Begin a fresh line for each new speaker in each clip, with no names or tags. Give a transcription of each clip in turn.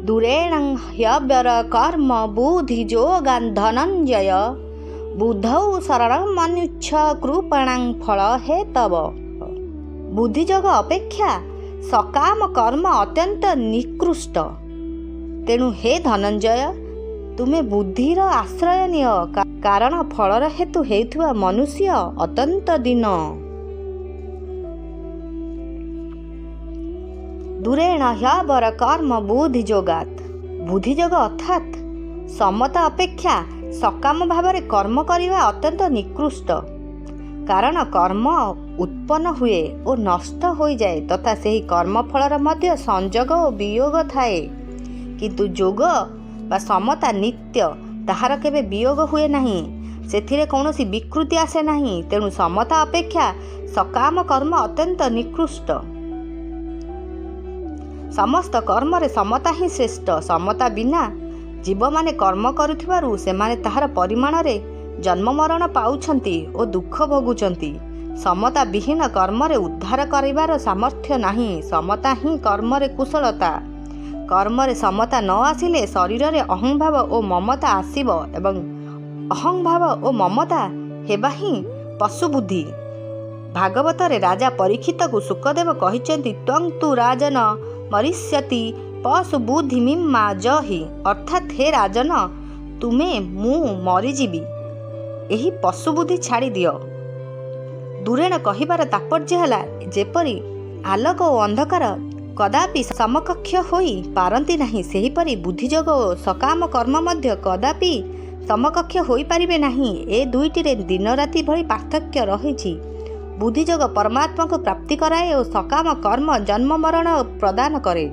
दूरेण ह्यव्यर कर्म बुद्धि जोगान् धनञ्जय बुद्धौ शरणमनुच्छ कृपणां फल हेतव। बुद्धिजोग अपेक्षा सकाम कर्म अत्यंत निकृष्ट। तेणु हे धनंजय तुमे बुद्धिर आश्रय निय, कारण फलर हेतु हेउथुवा मनुष्य अत्यंत दीन। दूरेण ह्यवर कर्म बुद्धिजोगात्। बुद्धिजोग अर्थात समता अपेक्षा सकाम भाव कर्म करने अत्यंत निकृष्ट। कारण कर्म उत्पन्न हुए और नष्ट हो जाए तथा से कर्म फलर मध्य संजोग और वियोग थाए, किंतु जोग बा समता नित्य, ताहार केबे वियोग हुए नहीं, सेथिरे कौनसी विकृति आसे नहीं। तेणु समता अपेक्षा सकाम कर्म अत्यंत निकृष्ट। समस्त कर्म रे समता ही श्रेष्ठ। समता बिना जीव माने कर्म करुथिबारु सेमाने ताहार परिमाण रे जन्म मरण पाउछंती और दुख भोगुचंती। समता विहीन कर्म रे उद्धार करिवार सामर्थ्य नहीं। समता ही कर्म रे कुशलता। कर्म रे समता न आसिले शरीर रे अहंभाव और ममता आसीब एवं अहंभाव और ममता हेबा ही पशु बुद्धि। भागवत रे राजा परीक्षित को सुखदेव कहिचंती त्वं तु राजन मरिष्यति पशु बुद्धि मिम्मा जहि। अर्थात हे राजन तुमे मु मरीजीवी, एही पशु बुद्धि छाड़ी दियो। दूरेण कहिबार तात्पर्य है जेपरी आलोक और अंधकार कदापि समकक्ष होई पारंती नहीं, सेहीपरि बुद्धिजोग और सकाम कर्म मध्य कदापि समकक्ष होई पारिबे नहीं। ए दुईटी रे दिन राति भली पार्थक्य रहिछि। बुद्धिजोग परमात्मा को प्राप्ति कराए और सकाम कर्म जन्म मरण प्रदान करे।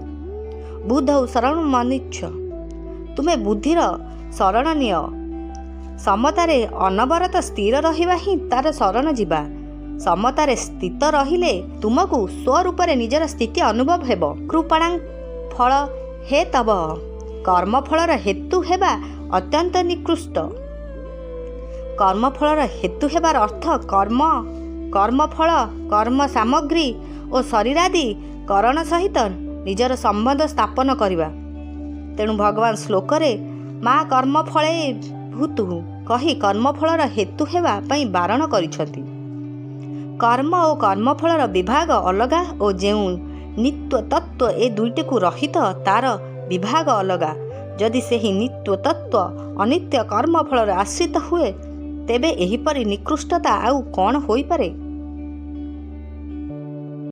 बुद्धौ शरण मनुच्छ। तुमे बुद्धिर शरण निय। समतारे अनवरत स्थिर रहिबा ही तार शरण जीवा। समतारे स्थित रहिले तुमको स्वरूप निजर स्थिति अनुभव हेब। कृपणां फल हेतव। कर्म फलर हेतु हेबा अत्यंत निकृष्ट। कर्म फलर हेतु हेबार अर्थ कर्म, कर्मफल, कर्म सामग्री और शरीरादि करण सहित निजर संबंध स्थापन करिबा। तेणु भगवान श्लोक रे मा कर्म फले भूतु कही कर्मफलर हेतु हेबा पई बारण करिसथि। कर्म और कर्मफलर विभाग अलगा और जेउ नित्य तत्व ए दुईटी को रहित तार विभाग अलगा। जदि सेही नित्य तत्व अनित्य कर्मफलर आश्रित हुए तेबे एहिपरि निकृष्टता आउ कौन होई पारे।